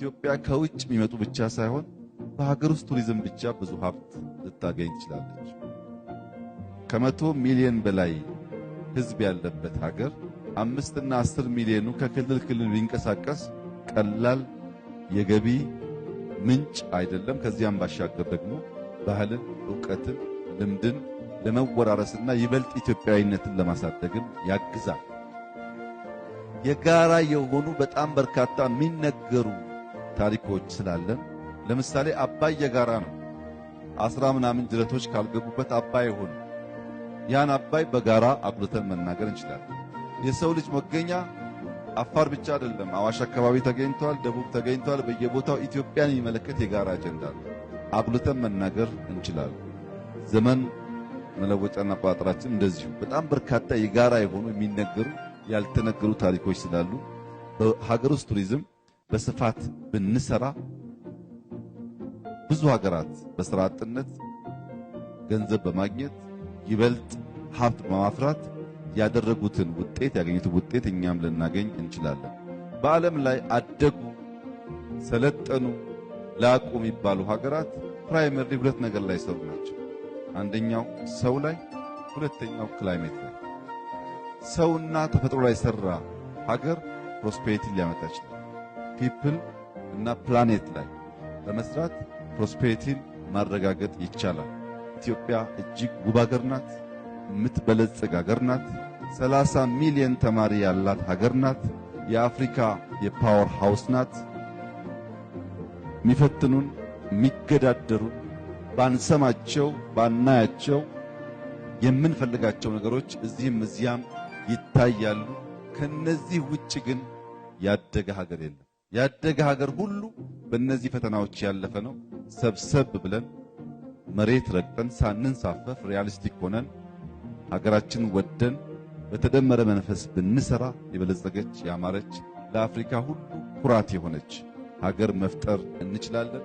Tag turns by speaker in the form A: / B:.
A: ኢትዮጵያ ከውጭ የሚመጡ ብቻ ሳይሆን በሀገር ውስጥ ቱሪዝም ብቻ ብዙ ሀብት ልታገኝ ትችላለች። ከ100 ሚሊዮን በላይ ህዝብ ያለበት ሀገር 5 እና 10 ሚሊዮኑ ከክልል ክልል ቢንቀሳቀስ ቀላል የገቢ ምንጭ አይደለም። ከዚያም ባሻገር ደግሞ ባህልን፣ ዕውቀትን፣ ልምድን ለመወራረስና ይበልጥ ኢትዮጵያዊነትን ለማሳደግም ያግዛል። የጋራ የሆኑ በጣም በርካታ የሚነገሩ ታሪኮች ስላለን ለምሳሌ አባይ የጋራ ነው። 10 ምናምን ጅረቶች ካልገቡበት አባይ ሆነ። ያን አባይ በጋራ አጉልተን መናገር እንችላለን። የሰው ልጅ መገኛ አፋር ብቻ አይደለም። አዋሽ አካባቢ ተገኝቷል፣ ደቡብ ተገኝቷል። በየቦታው ኢትዮጵያን የሚመለከት የጋራ አጀንዳ አለ። አጉልተን መናገር እንችላለን። ዘመን መለወጫና አቆጣጠራችን እንደዚሁ በጣም በርካታ የጋራ የሆኑ የሚነገሩ ያልተነገሩ ታሪኮች ስላሉ በሀገር ውስጥ ቱሪዝም በስፋት ብንሰራ ብዙ ሀገራት በስራ አጥነት ገንዘብ በማግኘት ይበልጥ ሀብት በማፍራት ያደረጉትን ውጤት ያገኙትን ውጤት እኛም ልናገኝ እንችላለን። በዓለም ላይ አደጉ፣ ሰለጠኑ፣ ላቁ የሚባሉ ሀገራት ፕራይመሪ ሁለት ነገር ላይ ሰሩ ናቸው። አንደኛው ሰው ላይ፣ ሁለተኛው ክላይሜት ላይ። ሰውና ተፈጥሮ ላይ ሰራ ሀገር ፕሮስፔሪቲ ሊያመጣ ይችላል። ፒፕል እና ፕላኔት ላይ በመስራት ፕሮስፔሪቲን ማረጋገጥ ይቻላል። ኢትዮጵያ እጅግ ውብ ሀገር ናት። የምትበለጽግ ሀገር ናት። 30 ሚሊዮን ተማሪ ያላት ሀገር ናት። የአፍሪካ የፓወር ሃውስ ናት። የሚፈትኑን የሚገዳደሩን ባንሰማቸው ባናያቸው የምንፈልጋቸው ነገሮች እዚህም እዚያም ይታያሉ። ከነዚህ ውጭ ግን ያደገ ሀገር የለም። ያደገ ሀገር ሁሉ በእነዚህ ፈተናዎች ያለፈ ነው። ሰብሰብ ብለን መሬት ረግጠን ሳንንሳፈፍ ሪያሊስቲክ ሆነን ሀገራችን ወደን በተደመረ መንፈስ ብንሰራ የበለጸገች ያማረች ለአፍሪካ ሁሉ ኩራት የሆነች ሀገር መፍጠር እንችላለን።